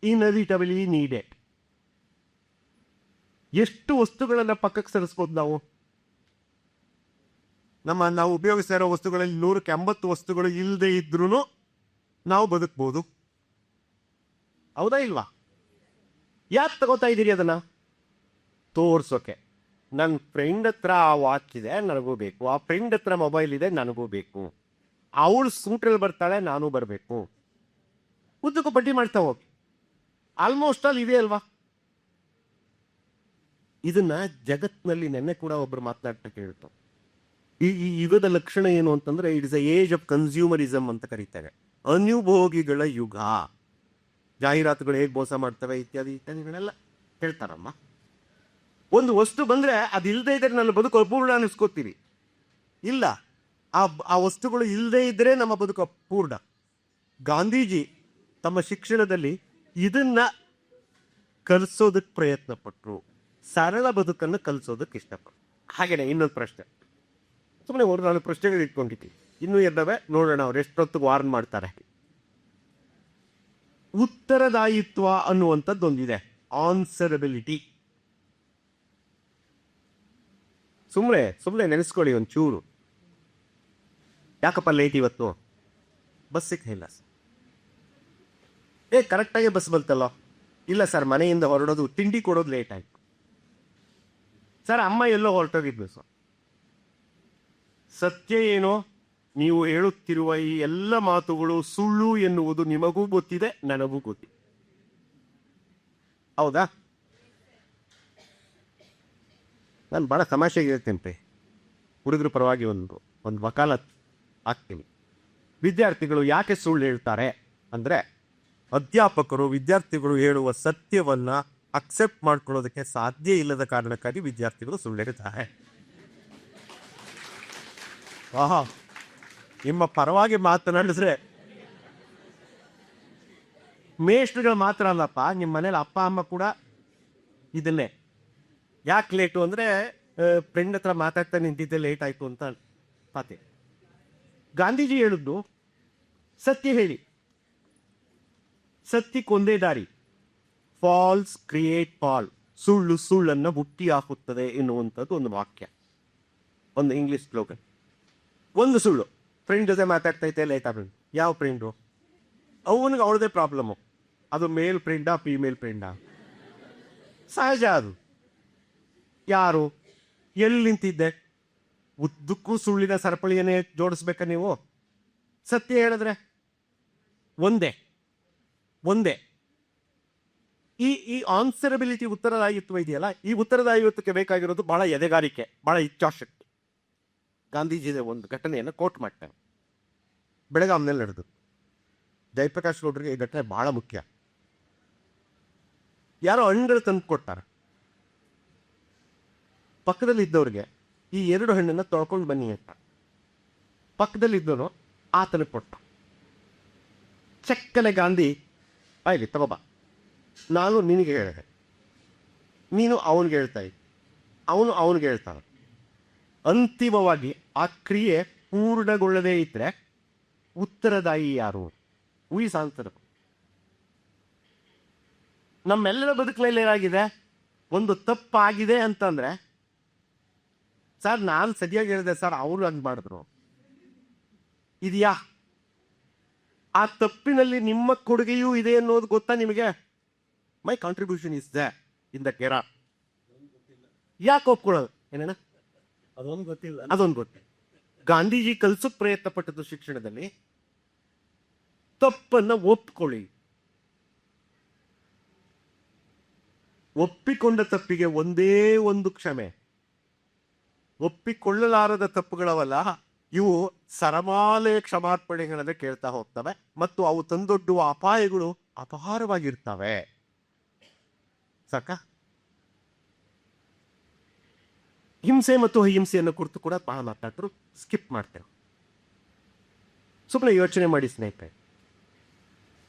Speaker 1: inevitably needed. ಎಷ್ಟು ವಸ್ತುಗಳನ್ನ ಪಕ್ಕಕ್ಕೆ ಸರಿಸ್ಬೋದು ನಾವು? ನಾವು ಉಪಯೋಗಿಸ್ತಾ ಇರೋ ವಸ್ತುಗಳಲ್ಲಿ 100ಕ್ಕೆ 80 ವಸ್ತುಗಳು ಇಲ್ಲದೆ ಇದ್ರೂ ನಾವು ಬದುಕ್ಬೋದು. ಹೌದಾ ಇಲ್ವಾ? ಯಾಕೆ ತಗೋತಾ ಇದ್ದೀರಿ ಅದನ್ನ? ತೋರ್ಸೋಕೆ. ನನ್ನ ಫ್ರೆಂಡ್ ಹತ್ರ ಆ ವಾಚ್ ಇದೆ, ನನಗೂ ಬೇಕು. ಆ ಫ್ರೆಂಡ್ ಹತ್ರ ಮೊಬೈಲ್ ಇದೆ, ನನಗೂ ಬೇಕು. ಅವಳು ಸ್ಕೂಟ್ರಲ್ಲಿ ಬರ್ತಾಳೆ, ನಾನು ಬರಬೇಕು. ಉದ್ದಕ್ಕೂ ಪಟ್ಟಿ ಮಾಡ್ತಾ ಹೋಗಿ. ಆಲ್ಮೋಸ್ಟ್ ಆಲ್ ಇದೆ ಅಲ್ವಾ? ಇದನ್ನ ಜಗತ್ನಲ್ಲಿ ನೆನ್ನೆ ಕೂಡ ಒಬ್ಬರು ಮಾತನಾಡ್ತಾ ಕೇಳ್ತು. ಈ ಯುಗದ ಲಕ್ಷಣ ಏನು ಅಂತಂದ್ರೆ, it is a age of consumerism ಅಂತ ಕರೀತಾರೆ. ಅನುಭೋಗಿಗಳ ಯುಗ. ಜಾಹೀರಾತುಗಳು ಹೇಗೆ ಮೋಸ ಮಾಡ್ತವೆ ಇತ್ಯಾದಿ ಇತ್ಯಾದಿಗಳೆಲ್ಲ ಹೇಳ್ತಾರಮ್ಮ. ಒಂದು ವಸ್ತು ಬಂದ್ರೆ ಅದಿಲ್ಲದೆ ಇದ್ರೆ ನನ್ನ ಬದುಕು ಅಪೂರ್ಣ ಅನ್ನಿಸ್ಕೋತೀರಿ. ಇಲ್ಲ, ಆ ವಸ್ತುಗಳು ಇಲ್ಲದೆ ಇದ್ರೆ ನಮ್ಮ ಬದುಕು ಅಪೂರ್ಣ. ಗಾಂಧೀಜಿ ತಮ್ಮ ಶಿಕ್ಷಣದಲ್ಲಿ ಇದನ್ನ ಕಲಿಸೋದಕ್ಕೆ ಪ್ರಯತ್ನ ಪಟ್ಟರು. ಸರಳ ಬದುಕನ್ನು ಕಲಿಸೋದಕ್ಕೆ ಇಷ್ಟಪಟ್ಟರು. ಹಾಗೇನೆ ಇನ್ನೊಂದು ಪ್ರಶ್ನೆ, ಸುಮ್ಮನೆ 3-4 ಪ್ರಶ್ನೆಗಳು ಇಟ್ಕೊಂಡಿದ್ದೀವಿ. ಇನ್ನೂ ಇದ್ದಾವೆ, ನೋಡೋಣ ಅವ್ರು ಎಷ್ಟೊತ್ತಿಗೆ ವಾರ್ನ್ ಮಾಡ್ತಾರೆ. ಉತ್ತರದಾಯಿತ್ವ ಅನ್ನುವಂಥದ್ದೊಂದಿದೆ, ಆನ್ಸರಬಿಲಿಟಿ. ಸುಮ್ಮನೆ ನೆನೆಸ್ಕೊಳ್ಳಿ ಒಂಚೂರು. ಯಾಕಪ್ಪ ಲೇಟ್ ಇವತ್ತು? ಬಸ್ ಸಿಕ್ಕಿಲ್ಲ. ಕರೆಕ್ಟಾಗಿ ಬಸ್ ಬಂತಲ್ಲ? ಇಲ್ಲ ಸರ್, ಮನೆಯಿಂದ ಹೊರಡೋದು, ತಿಂಡಿ ಕೊಡೋದು ಲೇಟ್ ಆಯ್ತು ಸರ್. ಅಮ್ಮ ಎಲ್ಲೋ ಹೊರಟೋಗಿದ್ವಿ ಸರ್. ಸತ್ಯ ಏನೋ, ನೀವು ಹೇಳುತ್ತಿರುವ ಈ ಎಲ್ಲ ಮಾತುಗಳು ಸುಳ್ಳು ಎನ್ನುವುದು ನಿಮಗೂ ಗೊತ್ತಿದೆ, ನನಗೂ ಗೊತ್ತಿದೆ. ಹೌದಾ? ನಾನು ಭಾಳ ತಮಾಷೆಗೆ ಹೇಳ್ತೇನೆ. ಹುಡುಗರ ಪರವಾಗಿ ಒಂದು ವಕಾಲತ್ ಆಗ್ತೀನಿ. ವಿದ್ಯಾರ್ಥಿಗಳು ಯಾಕೆ ಸುಳ್ಳು ಹೇಳ್ತಾರೆ ಅಂದರೆ, ಅಧ್ಯಾಪಕರು ವಿದ್ಯಾರ್ಥಿಗಳು ಹೇಳುವ ಸತ್ಯವನ್ನ ಅಕ್ಸೆಪ್ಟ್ ಮಾಡ್ಕೊಳ್ಳೋದಕ್ಕೆ ಸಾಧ್ಯ ಇಲ್ಲದ ಕಾರಣಕ್ಕಾಗಿ ವಿದ್ಯಾರ್ಥಿಗಳು ಸುಳ್ಳು ಹೇಳ್ತಾರೆ. ಆಹಾ, ನಿಮ್ಮ ಪರವಾಗಿ ಮಾತನಾಡಿದ್ರೆ ಮೇಷ್ಟ್ರುಗಳು ಮಾತ್ರ ಅಲ್ಲಪ್ಪ, ನಿಮ್ಮ ಮನೇಲಿ ಅಪ್ಪ ಅಮ್ಮ ಕೂಡ ಇದನ್ನೇ. ಯಾಕೆ ಲೇಟು ಅಂದರೆ ಫ್ರೆಂಡ್ ಹತ್ರ ಮಾತಾಡ್ತಾ ನಿಂತಿದ್ದೆ ಲೇಟ್ ಆಯಿತು ಅಂತ ಪಾತೆ. ಗಾಂಧೀಜಿ ಹೇಳಿದ್ದು ಸತ್ಯ ಹೇಳಿ, ಸತ್ಯಕ್ಕೊಂದೇ ದಾರಿ. ಫಾಲ್ಸ್ ಕ್ರಿಯೇಟ್ ಫಾಲ್, ಸುಳ್ಳು ಸುಳ್ಳನ್ನು ಹುಟ್ಟಿ ಹಾಕುತ್ತದೆ ಎನ್ನುವಂಥದ್ದು ಒಂದು ವಾಕ್ಯ, ಒಂದು ಇಂಗ್ಲಿಷ್ ಸ್ಲೋಗನ್. ಒಂದು ಸುಳ್ಳು, ಫ್ರೆಂಡ್ ಜೊತೆ ಮಾತಾಡ್ತೈತೆ ಲೇಟ್ ಆಗ, ಯಾವ ಫ್ರೆಂಡು? ಅವನಿಗೆ ಅವಳದೇ ಪ್ರಾಬ್ಲಮ್ಮು. ಅದು ಮೇಲ್ ಫ್ರೆಂಡಾ ಫೀಮೇಲ್ ಫ್ರೆಂಡಾ? ಸಹಜ ಅದು. ಯಾರು ಎಲ್ಲಿ ನಿಂತಿದ್ದೆ? ಉದ್ದಕ್ಕೂ ಸುಳ್ಳಿನ ಸರಪಳಿಯನ್ನೇ ಜೋಡಿಸ್ಬೇಕಾ ನೀವು? ಸತ್ಯ ಹೇಳಿದ್ರೆ ಒಂದೇ ಒಂದೇ. ಈ ಆನ್ಸರಬಿಲಿಟಿ, ಉತ್ತರದಾಯಿತ್ವ ಇದೆಯಲ್ಲ, ಈ ಉತ್ತರದಾಯಿತ್ವಕ್ಕೆ ಬೇಕಾಗಿರೋದು ಬಹಳ ಎದೆಗಾರಿಕೆ, ಬಹಳ ಇಚ್ಛಾಶಕ್ತಿ. ಗಾಂಧೀಜಿದೆ ಒಂದು ಘಟನೆಯನ್ನು ಕೋಟ್ ಮಾಡ್ತೇನೆ, ಬೆಳಗಾಂನಲ್ಲಿ ನಡೆದು. ಜಯಪ್ರಕಾಶ್ ಗೌಡರಿಗೆ ಈ ಘಟನೆ ಬಹಳ ಮುಖ್ಯ. ಯಾರೋ ಹಣ್ಣುಗಳು ತಂದು ಕೊಡ್ತಾರೆ, ಪಕ್ಕದಲ್ಲಿದ್ದವ್ರಿಗೆ ಈ 2 ಹಣ್ಣನ್ನು ತೊಳ್ಕೊಂಡು ಬನ್ನಿ ಅಂತ. ಪಕ್ಕದಲ್ಲಿದ್ದವನು ಆತನಿಗೆ ಕೊಟ್ಟ. ಚಕ್ಕನೆ ಗಾಂಧಿ, ಆಯ್ಲಿ ತಗೋಬಾ, ನಾನು ನಿನಗೆ ಹೇಳಿದೆ, ನೀನು ಅವನಿಗೆ ಹೇಳ್ತಾ ಇದ್ದ, ಅವನು ಅವನಿಗೆ ಹೇಳ್ತಾನೆ. ಅಂತಿಮವಾಗಿ ಆ ಕ್ರಿಯೆ ಪೂರ್ಣಗೊಳ್ಳದೇ ಇದ್ರೆ ಉತ್ತರದಾಯಿ ಯಾರು? ಊಹಿಸಾಂತರ. ನಮ್ಮೆಲ್ಲರ ಬದುಕಿನಲ್ಲಿ ಏನಾಗಿದೆ, ಒಂದು ತಪ್ಪಾಗಿದೆ ಅಂತಂದ್ರೆ, ಸರ್ ನಾನು ಸರಿಯಾಗಿ ಹೇಳಿದೆ ಸರ್, ಅವರು ಹಂಗೆ ಮಾಡಿದ್ರು ಇದೆಯಾ? ಆ ತಪ್ಪಿನಲ್ಲಿ ನಿಮ್ಮ ಕೊಡುಗೆಯೂ ಇದೆ ಅನ್ನೋದು ಗೊತ್ತಾ ನಿಮಗೆ? My contribution is the in the care. ಯಾಕೆ ಒಪ್ಕೊಳ್ಳೋದು? ಏನೇನ ಅದೊಂದು ಗೊತ್ತಿಲ್ಲ, ಅದೊಂದು ಗೊತ್ತಿಲ್ಲ. ಗಾಂಧೀಜಿ ಕಲಿಸೋಕೆ ಪ್ರಯತ್ನ ಪಟ್ಟದ್ದು ಶಿಕ್ಷಣದಲ್ಲಿ, ತಪ್ಪನ್ನ ಒಪ್ಕೊಳ್ಳಿ. ಒಪ್ಪಿಕೊಂಡ ತಪ್ಪಿಗೆ ಒಂದೇ ಒಂದು ಕ್ಷಮೆ. ಒಪ್ಪಿಕೊಳ್ಳಲಾರದ ತಪ್ಪುಗಳವಲ್ಲ ಇವು, ಸರಮಾಲೆ ಕ್ಷಮಾರ್ಪಣೆಗಳನ್ನ ಕೇಳ್ತಾ ಹೋಗ್ತವೆ ಮತ್ತು ಅವು ತಂದೊಡ್ಡುವ ಅಪಾಯಗಳು ಅಪಾರವಾಗಿರ್ತವೆ. ಸಾಕ? ಹಿಂಸೆ ಮತ್ತು ಅಹಿಂಸೆಯನ್ನು ಕುರಿತು ಕೂಡ ಬಹಳ ಮಾತಾಡ್ತಾರೆ, ಸ್ಕಿಪ್ ಮಾಡ್ತೇವೆ. ಸುಮ್ಮನೆ ಯೋಚನೆ ಮಾಡಿ ಸ್ನೇಹಿತರೆ,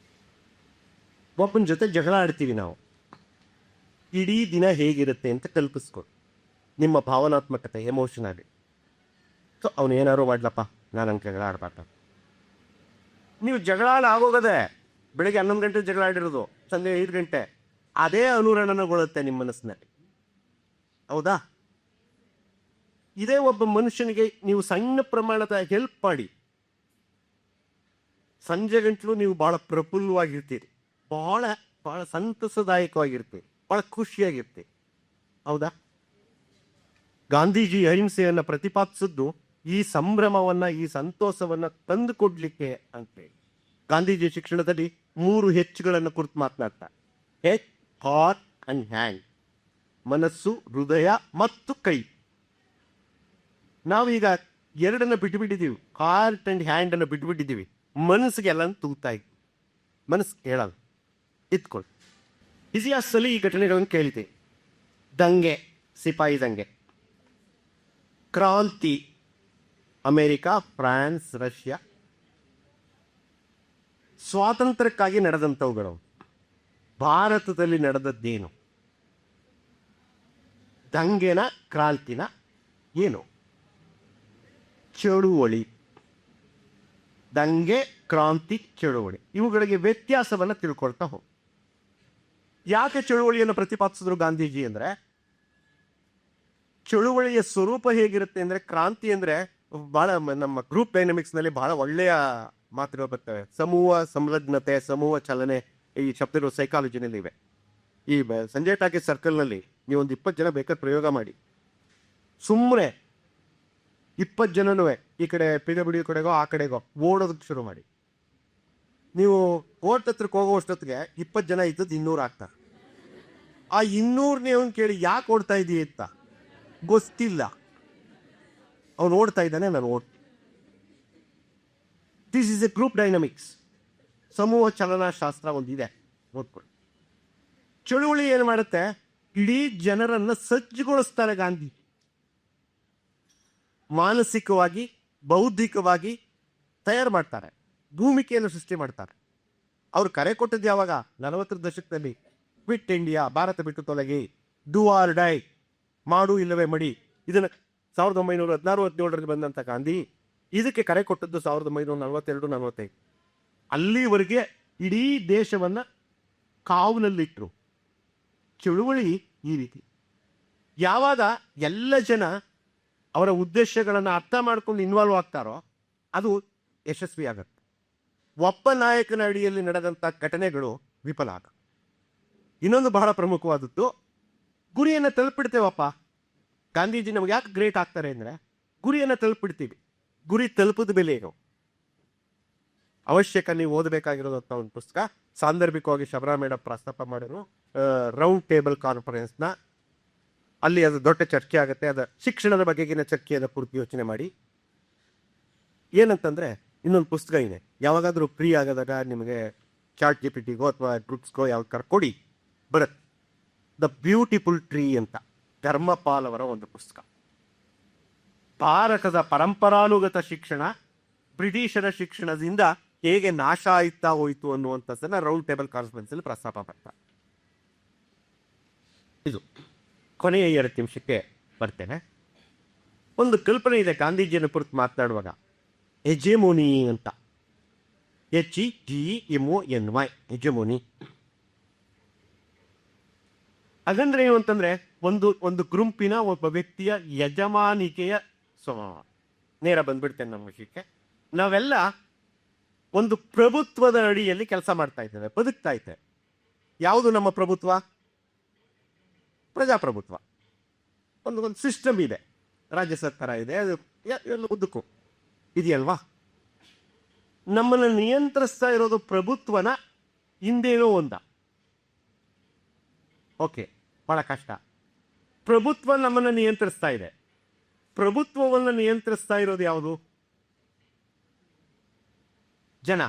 Speaker 1: ಒಬ್ಬನ ಜೊತೆ ಜಗಳ ಆಡ್ತೀವಿ ನಾವು, ಇಡೀ ದಿನ ಹೇಗಿರುತ್ತೆ ಅಂತ ಕಲ್ಪಿಸ್ಕೊಡು. ನಿಮ್ಮ ಭಾವನಾತ್ಮಕತೆ, ಎಮೋಷನಲಿ. ಸೊ ಅವನು ಏನಾರು ಮಾಡ್ಲಪ್ಪ, ನಾನು ಹಂಗೆ ಜಗಳ ಆಡ್ಬಾರ್ದು. ನೀವು ಜಗಳ ಆಗೋಗದೆ ಬೆಳಗ್ಗೆ 11 ಗಂಟೆ ಜಗಳ ಆಡಿರೋದು ಸಂಜೆ 5 ಗಂಟೆ, ಅದೇ ಅನುರಣನಗೊಳ್ಳುತ್ತೆ ನಿಮ್ಮ ಮನಸ್ಸಿನಲ್ಲಿ. ಹೌದಾ? ಇದೇ ಒಬ್ಬ ಮನುಷ್ಯನಿಗೆ ನೀವು ಸಣ್ಣ ಪ್ರಮಾಣದ ಹೆಲ್ಪ್ ಮಾಡಿ, ಸಂಜೆ ಗಂಟಲು ನೀವು ಬಹಳ ಪ್ರಫುಲ್ಲವಾಗಿರ್ತೀರಿ, ಬಹಳ ಬಹಳ ಸಂತಸದಾಯಕವಾಗಿರ್ತೀರಿ, ಬಹಳ ಖುಷಿಯಾಗಿರ್ತೀರಿ. ಹೌದಾ? ಗಾಂಧೀಜಿ ಅಹಿಂಸೆಯನ್ನು ಪ್ರತಿಪಾದಿಸಿದ್ದು ಈ ಸಂಭ್ರಮವನ್ನ, ಈ ಸಂತೋಷವನ್ನ ತಂದು ಕೊಡ್ಲಿಕ್ಕೆ ಅಂತೇಳಿ. ಗಾಂಧೀಜಿ ಶಿಕ್ಷಣದಲ್ಲಿ 3 ಹೆಚ್ಚುಗಳನ್ನು ಕುರಿತು ಮಾತನಾಡ್ತಾರೆ. Head, heart and hand. ಮನಸ್ಸು, ಹೃದಯ ಮತ್ತು ಕೈ. ನಾವೀಗ 2 ಬಿಟ್ಟುಬಿಟ್ಟಿದ್ದೀವಿ, ಹಾರ್ಟ್ ಅಂಡ್ ಹ್ಯಾಂಡ್ ಅನ್ನು ಬಿಟ್ಟುಬಿಟ್ಟಿದ್ದೀವಿ. ಮನಸ್ಸಿಗೆ ಎಲ್ಲ ತೂಗ್ತಾ ಇದ್ವಿ, ಮನಸ್ಸು ಕೇಳಲ್ಲ. ಇತ್ಕೊಳ್ಳಿ. ಇತಿಹಾಸದಲ್ಲಿ ಈ ಘಟನೆಗಳನ್ನು ಕೇಳಿದೆ. ದಂಗೆ, ಸಿಪಾಯಿ ದಂಗೆ, ಕ್ರಾಂತಿ, ಅಮೆರಿಕ, ಫ್ರಾನ್ಸ್, ರಷ್ಯಾ. ಸ್ವಾತಂತ್ರ್ಯಕ್ಕಾಗಿ ನಡೆದಂಥವುಗಳು. ಭಾರತದಲ್ಲಿ ನಡೆದದ್ದೇನು? ದಂಗೆನ, ಕ್ರಾಂತಿನ, ಏನು? ಚಳುವಳಿ. ದಂಗೆ, ಕ್ರಾಂತಿ, ಚಳುವಳಿ, ಇವುಗಳಿಗೆ ವ್ಯತ್ಯಾಸವನ್ನು ತಿಳ್ಕೊಳ್ತಾ ಹೋಗಿ. ಯಾಕೆ ಚಳುವಳಿಯನ್ನು ಪ್ರತಿಪಾದಿಸಿದ್ರು ಗಾಂಧೀಜಿ ಅಂದರೆ, ಚಳುವಳಿಯ ಸ್ವರೂಪ ಹೇಗಿರುತ್ತೆ ಅಂದರೆ, ಕ್ರಾಂತಿ ಅಂದರೆ ಬಹಳ ನಮ್ಮ ಗ್ರೂಪ್ ಡೈನಮಿಕ್ಸ್ನಲ್ಲಿ ಬಹಳ ಒಳ್ಳೆಯ ಮಾತುಗಳು ಬರ್ತವೆ. ಸಮೂಹ ಸಂಲಗ್ನತೆ, ಸಮೂಹ ಚಲನೆ, ಈ ಶಬ್ದಗಳು ಸೈಕಾಲಜಿನಲ್ಲಿ ಇವೆ. ಈ ಸಂಜಯ್ ಟಾಕೀಸ್ ಸರ್ಕಲ್ನಲ್ಲಿ ನೀವೊಂದು 20 ಜನ ಬೇಕಾದ್ರೆ ಪ್ರಯೋಗ ಮಾಡಿ. ಸುಮ್ಮನೆ 20 ಜನನೂ ಈ ಕಡೆ PW ಕಡೆಗೋ ಆ ಕಡೆಗೋ ಓಡೋದಕ್ಕೆ ಶುರು ಮಾಡಿ. ನೀವು ಕೋರ್ಟ್ ಹತ್ರಕ್ಕೆ ಹೋಗೋಷ್ಟೊತ್ತಿಗೆ 20 ಜನ ಇದ್ದದ್ದು 200 ಆಗ್ತಾರೆ. ಆ 200 ನೀವು ಕೇಳಿ ಯಾಕೆ ಓಡ್ತಾ ಇದೀಯ ಅಂತ ಗೊತ್ತಿಲ್ಲ. ಅವನು ಓಡ್ತಾ ಇದ್ದಾನೆ, ನಾನು ಓಡ್ತೀನಿ. This is a group dynamics. ಸಮೂಹ ಚಲನಶಾಸ್ತ್ರ ಒಂದಿದೆ, ಓದ್ಕೊಳ್ಳಿ. ಚಳುವಳಿ ಏನು ಮಾಡುತ್ತೆ? ಇಡೀ ಜನರನ್ನು ಸಜ್ಜುಗೊಳಿಸ್ತಾರೆ ಗಾಂಧಿ. ಮಾನಸಿಕವಾಗಿ, ಬೌದ್ಧಿಕವಾಗಿ ತಯಾರು ಮಾಡ್ತಾರೆ, ಭೂಮಿಕೆಯನ್ನು ಸೃಷ್ಟಿ ಮಾಡ್ತಾರೆ. ಅವ್ರು ಕರೆ ಕೊಟ್ಟದ್ದು ಯಾವಾಗ? 40ರ ದಶಕದಲ್ಲಿ. ಕ್ವಿಟ್ ಇಂಡಿಯಾ, ಭಾರತ ಬಿಟ್ಟು ತೊಲಗಿ, ಡೂ ಆರ್ ಡೈ, ಮಾಡು ಇಲ್ಲವೇ ಮಡಿ. ಇದನ್ನು 1916-17ರಲ್ಲಿ ಬಂದಂಥ ಗಾಂಧಿ ಇದಕ್ಕೆ ಕರೆ ಕೊಟ್ಟದ್ದು 1942-45. ಅಲ್ಲಿವರೆಗೆ ಇಡೀ ದೇಶವನ್ನು ಕಾವಲಲ್ಲಿಟ್ಟರು. ಚಳುವಳಿ ಈ ರೀತಿ. ಯಾವಾಗ ಎಲ್ಲ ಜನ ಅವರ ಉದ್ದೇಶಗಳನ್ನು ಅರ್ಥ ಮಾಡ್ಕೊಂಡು ಇನ್ವಾಲ್ವ್ ಆಗ್ತಾರೋ ಅದು ಯಶಸ್ವಿ ಆಗತ್ತೆ. ಒಬ್ಬ ನಾಯಕನ ಅಡಿಯಲ್ಲಿ ನಡೆದಂಥ ಘಟನೆಗಳು ವಿಫಲ ಆಗ. ಇನ್ನೊಂದು ಬಹಳ ಪ್ರಮುಖವಾದದ್ದು, ಗುರಿಯನ್ನು ತಲುಪಿಡ್ತೇವಪ್ಪ. ಗಾಂಧೀಜಿ ನಮ್ಗೆ ಯಾಕೆ ಗ್ರೇಟ್ ಆಗ್ತಾರೆ ಅಂದರೆ, ಗುರಿಯನ್ನು ತಲುಪಿಡ್ತೀವಿ. ಗುರಿ ತಲುಪಿದ ಬೆಲೆ ಏನು? ಅವಶ್ಯಕ ನೀವು ಓದಬೇಕಾಗಿರೋದಂಥ ಒಂದು ಪುಸ್ತಕ, ಸಾಂದರ್ಭಿಕವಾಗಿ ಶಬರಾ ಮೇಡಮ್ ಪ್ರಸ್ತಾಪ ಮಾಡಿದ್ರು, ರೌಂಡ್ ಟೇಬಲ್ ಕಾನ್ಫರೆನ್ಸ್ನ. ಅಲ್ಲಿ ಅದು ದೊಡ್ಡ ಚರ್ಚೆ ಆಗುತ್ತೆ. ಅದು ಶಿಕ್ಷಣದ ಬಗೆಗಿನ ಚರ್ಚೆಯನ್ನು ಪೂರ್ತಿ ಯೋಚನೆ ಮಾಡಿ. ಏನಂತಂದರೆ, ಇನ್ನೊಂದು ಪುಸ್ತಕ ಇದೆ, ಯಾವಾಗಾದರೂ ಫ್ರೀ ಆಗೋದಾಗ ನಿಮಗೆ ಚಾಟ್ GPT-ಗೋ ಅಥವಾ ಗ್ರೂಪ್ಸ್ಗೋ ಯಾವ ಕೊಡಿ, ಬರುತ್ತೆ. ದ ಬ್ಯೂಟಿಫುಲ್ ಟ್ರೀ ಅಂತ ಧರ್ಮಪಾಲ್ ಅವರ ಒಂದು ಪುಸ್ತಕ. ಭಾರತದ ಪರಂಪರಾನುಗತ ಶಿಕ್ಷಣ ಬ್ರಿಟಿಷರ ಶಿಕ್ಷಣದಿಂದ ಹೇಗೆ ನಾಶ ಆಯ್ತಾ ಹೋಯಿತು ಅನ್ನುವಂಥದ್ದನ್ನು ರೌಂಡ್ ಟೇಬಲ್ ಕಾನ್ಫರೆನ್ಸಲ್ಲಿ ಪ್ರಸ್ತಾಪ ಮಾಡ್ತಾರೆ. ಇದು ಕೊನೆಯ 2 ನಿಮಿಷಕ್ಕೆ ಬರ್ತೇನೆ. ಒಂದು ಕಲ್ಪನೆ ಇದೆ ಗಾಂಧೀಜಿಯನ್ನು ಕುರಿತು ಮಾತನಾಡುವಾಗ, ಹೆಜೆಮೋನಿ ಅಂತ. HEGEMONY, ಹೆಜೆಮೋನಿ. ಹಾಗಂದ್ರೆ ಏನು ಅಂತಂದ್ರೆ, ಒಂದು ಗುಂಪಿನ ಒಬ್ಬ ವ್ಯಕ್ತಿಯ ಯಜಮಾನಿಕೆಯ ಸ್ವಭಾವ. ನೇರ ಬಂದ್ಬಿಡ್ತೇನೆ ನಮ್ಮ ವಿಷಯಕ್ಕೆ. ನಾವೆಲ್ಲ ಒಂದು ಪ್ರಭುತ್ವದ ಅಡಿಯಲ್ಲಿ ಕೆಲಸ ಮಾಡ್ತಾ ಇದ್ದೇವೆ, ಬದುಕ್ತಾ ಇದ್ದೇವೆ. ಯಾವುದು ನಮ್ಮ ಪ್ರಭುತ್ವ? ಪ್ರಜಾಪ್ರಭುತ್ವ. ಒಂದು ಸಿಸ್ಟಮ್ ಇದೆ, ರಾಜ್ಯ ಸರ್ಕಾರ ಇದೆ, ಅದು ಎಲ್ಲ ಉದ್ದಕ್ಕೂ ಇದೆಯಲ್ವಾ? ನಮ್ಮನ್ನು ನಿಯಂತ್ರಿಸ್ತಾ ಇರೋದು ಪ್ರಭುತ್ವನ ಹಿಂದೇನೋ ಒಂದ. ಓಕೆ, ಬಹಳ ಕಷ್ಟ. ಪ್ರಭುತ್ವ ನಮ್ಮನ್ನು ನಿಯಂತ್ರಿಸ್ತಾ ಇದೆ. ಪ್ರಭುತ್ವವನ್ನು ನಿಯಂತ್ರಿಸ್ತಾ ಇರೋದು ಯಾವುದು? ಜನ.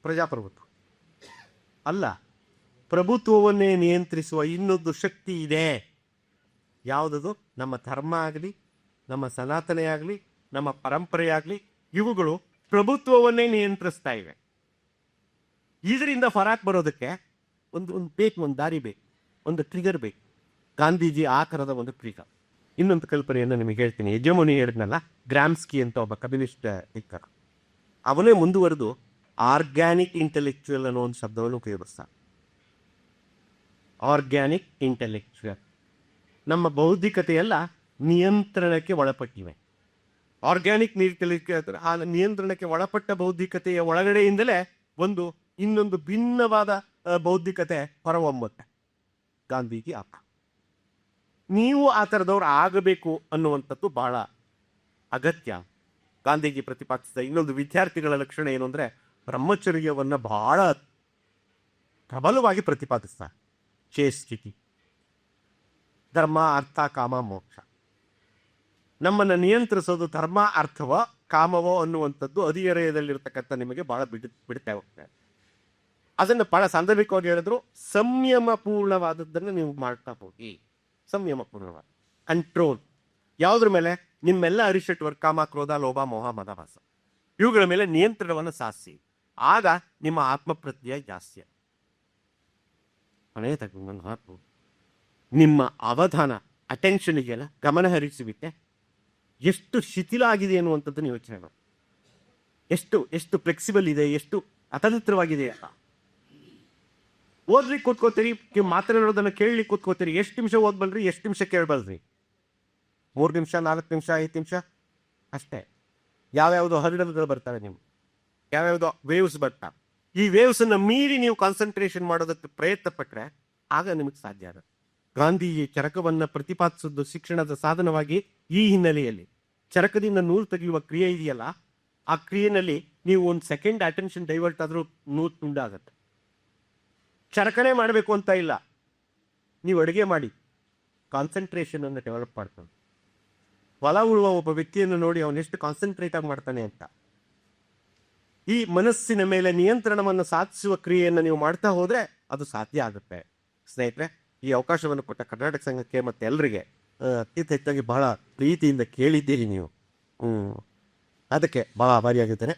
Speaker 1: ಪ್ರಜಾಪ್ರಭುತ್ವ ಅಲ್ಲ. ಪ್ರಭುತ್ವವನ್ನೇ ನಿಯಂತ್ರಿಸುವ ಇನ್ನೊಂದು ಶಕ್ತಿ ಇದೆ. ಯಾವುದದು? ನಮ್ಮ ಧರ್ಮ ಆಗಲಿ, ನಮ್ಮ ಸನಾತನೆ ಆಗಲಿ, ನಮ್ಮ ಪರಂಪರೆಯಾಗಲಿ, ಇವುಗಳು ಪ್ರಭುತ್ವವನ್ನೇ ನಿಯಂತ್ರಿಸ್ತಾ ಇವೆ. ಇದರಿಂದ ಫರಾಕ್ ಬರೋದಕ್ಕೆ ಒಂದು ದಾರಿ ಬೇಕು, ಒಂದು ಟ್ರಿಗರ್ ಬೇಕು. ಗಾಂಧೀಜಿ ಆ ಥರದ ಒಂದು ಟ್ರಿಗರ್. ಇನ್ನೊಂದು ಕಲ್ಪನೆಯನ್ನು ನಿಮಗೆ ಹೇಳ್ತೀನಿ. ಹೆಜೆಮೋನಿ ಹೇಳಿದ್ನಲ್ಲ, ಗ್ರಾಮ್ಸ್ಕಿ ಅಂತ ಒಬ್ಬ ಕಮ್ಯುನಿಸ್ಟ್ ಲೇಖಕ, ಅವನೇ ಮುಂದುವರೆದು ಆರ್ಗ್ಯಾನಿಕ್ ಇಂಟೆಲೆಕ್ಚುಯಲ್ ಅನ್ನೋ ಒಂದು ಶಬ್ದವನ್ನು ಉಪಯೋಗಿಸ್ತಾರೆ. Organic intellectual. ನಮ್ಮ ಬೌದ್ಧಿಕತೆಯೆಲ್ಲ ನಿಯಂತ್ರಣಕ್ಕೆ ಒಳಪಟ್ಟಿವೆ. ಆರ್ಗ್ಯಾನಿಕ್ ಆ ನಿಯಂತ್ರಣಕ್ಕೆ ಒಳಪಟ್ಟ ಬೌದ್ಧಿಕತೆಯ ಒಳಗಡೆಯಿಂದಲೇ ಇನ್ನೊಂದು ಭಿನ್ನವಾದ ಬೌದ್ಧಿಕತೆ ಹೊರಹೊಮ್ಮುತ್ತೆ. ಗಾಂಧೀಜಿ ನೀವು ಆ ಥರದವ್ರು ಆಗಬೇಕು ಅನ್ನುವಂಥದ್ದು ಬಹಳ ಅಗತ್ಯ. ಗಾಂಧೀಜಿ ಪ್ರತಿಪಾದಿಸಿದ ಇನ್ನೊಂದು ವಿದ್ಯಾರ್ಥಿಗಳ ಲಕ್ಷಣ ಏನು ಅಂದರೆ, ಬ್ರಹ್ಮಚರ್ಯವನ್ನು ಬಹಳ ಪ್ರಬಲವಾಗಿ ಪ್ರತಿಪಾದಿಸ್ತಾರೆ. ಚೇಷ್ಟಿಟಿ, ಧರ್ಮ, ಅರ್ಥ, ಕಾಮ, ಮೋಕ್ಷ. ನಮ್ಮನ್ನು ನಿಯಂತ್ರಿಸೋದು ಧರ್ಮ, ಅರ್ಥವೋ ಕಾಮವೋ ಅನ್ನುವಂಥದ್ದು ಹದಿಹರೆಯದಲ್ಲಿರ್ತಕ್ಕಂಥ ನಿಮಗೆ ಬಹಳ ಬಿಡ್ತಾ ಹೋಗ್ತಾರೆ. ಅದನ್ನು ಬಹಳ ಸಾಂದರ್ಭಿಕವಾಗಿ ಹೇಳಿದ್ರು, ಸಂಯಮ ಪೂರ್ಣವಾದದ್ದನ್ನು ನೀವು ಮಾಡ್ತಾ ಹೋಗಿ. ಸಂಯಮ ಪೂರ್ಣವಾದ ಕಂಟ್ರೋಲ್. ಯಾವುದ್ರ ಮೇಲೆ? ನಿಮ್ಮೆಲ್ಲ ಅರಿಷಟ್ವರ್, ಕಾಮ, ಕ್ರೋಧ, ಲೋಭ, ಮೋಹ, ಮದ, ವಾಸ, ಇವುಗಳ ಮೇಲೆ ನಿಯಂತ್ರಣವನ್ನು ಸಾಧಿಸಿ. ಆಗ ನಿಮ್ಮ ಆತ್ಮಪ್ರತ್ಯಯ ಜಾಸ್ತಿ. ನಿಮ್ಮ ಅವಧಾನ, ಅಟೆನ್ಷನ್ಗೆಲ್ಲ ಗಮನ ಹರಿಸುವಿಕೆ ಎಷ್ಟು ಶಿಥಿಲ ಆಗಿದೆ ಅನ್ನುವಂಥದ್ದನ್ನು ಯೋಚನೆ ಮಾಡಿ. ಎಷ್ಟು ಫ್ಲೆಕ್ಸಿಬಲ್ ಇದೆ, ಎಷ್ಟು ಅತಂತ್ರವಾಗಿದೆ ಅಂತ. ಓದ್ಲಿಕ್ಕೆ ಕೂತ್ಕೋತೀರಿ, ಮಾತಾಡೋದನ್ನು ಕೇಳಲಿಕ್ಕೆ ಕೂತ್ಕೋತೀರಿ. ಎಷ್ಟು ನಿಮಿಷ ಓದ್ಬಲ್ರಿ, ಎಷ್ಟು ನಿಮಿಷ ಕೇಳಬಲ್ರಿ? 3 ನಿಮಿಷ, 4 ನಿಮಿಷ, 5 ನಿಮಿಷ ಅಷ್ಟೇ. ಯಾವ್ಯಾವುದೋ ಹರಿಡಲ್ಗಳು ಬರ್ತಾರೆ, ನೀವು ಯಾವ್ಯಾವುದೋ ವೇವ್ಸ್ ಬರ್ತಾರೆ. ಈ ವೇವ್ಸನ್ನು ಮೀರಿ ನೀವು ಕಾನ್ಸಂಟ್ರೇಷನ್ ಮಾಡೋದಕ್ಕೆ ಪ್ರಯತ್ನ ಪಟ್ಟರೆ ಆಗ ನಿಮಗೆ ಸಾಧ್ಯ ಆಗುತ್ತೆ. ಗಾಂಧೀಜಿ ಚರಕವನ್ನು ಪ್ರತಿಪಾದಿಸಿದ್ದು ಶಿಕ್ಷಣದ ಸಾಧನವಾಗಿ. ಈ ಹಿನ್ನೆಲೆಯಲ್ಲಿ ಚರಕದಿಂದ ನೂಲು ತೆಗೆಯುವ ಕ್ರಿಯೆ ಇದೆಯಲ್ಲ, ಆ ಕ್ರಿಯೆಯಲ್ಲಿ ನೀವು 1 ಸೆಕೆಂಡ್ ಅಟೆನ್ಷನ್ ಡೈವರ್ಟ್ ಆದರೂ ನೂಲು ತುಂಡಾಗತ್ತೆ. ಚರಕಣೆ ಮಾಡಬೇಕು ಅಂತ ಇಲ್ಲ, ನೀವು ಅಡುಗೆ ಮಾಡಿ ಕಾನ್ಸಂಟ್ರೇಷನನ್ನು ಡೆವಲಪ್ ಮಾಡ್ತಾನೆ. ಹೊಲ ಉಳುವ ಒಬ್ಬ ವ್ಯಕ್ತಿಯನ್ನು ನೋಡಿ ಅವನೆಷ್ಟು ಕಾನ್ಸಂಟ್ರೇಟ್ ಆಗಿ ಮಾಡ್ತಾನೆ ಅಂತ. ಈ ಮನಸ್ಸಿನ ಮೇಲೆ ನಿಯಂತ್ರಣವನ್ನು ಸಾಧಿಸುವ ಕ್ರಿಯೆಯನ್ನು ನೀವು ಮಾಡ್ತಾ ಹೋದರೆ ಅದು ಸಾಧ್ಯ ಆಗುತ್ತೆ. ಸ್ನೇಹಿತರೆ, ಈ ಅವಕಾಶವನ್ನು ಕೊಟ್ಟ ಕರ್ನಾಟಕ ಸಂಘಕ್ಕೆ ಮತ್ತು ಎಲ್ಲರಿಗೆ ಅತ್ಯಂತ ಹೆಚ್ಚಾಗಿ ಬಹಳ ಪ್ರೀತಿಯಿಂದ ಕೇಳಿದ್ದೀರಿ ನೀವು. ಅದಕ್ಕೆ ಭಾಳ ಆಭಾರಿಯಾಗಿದ್ದೇನೆ.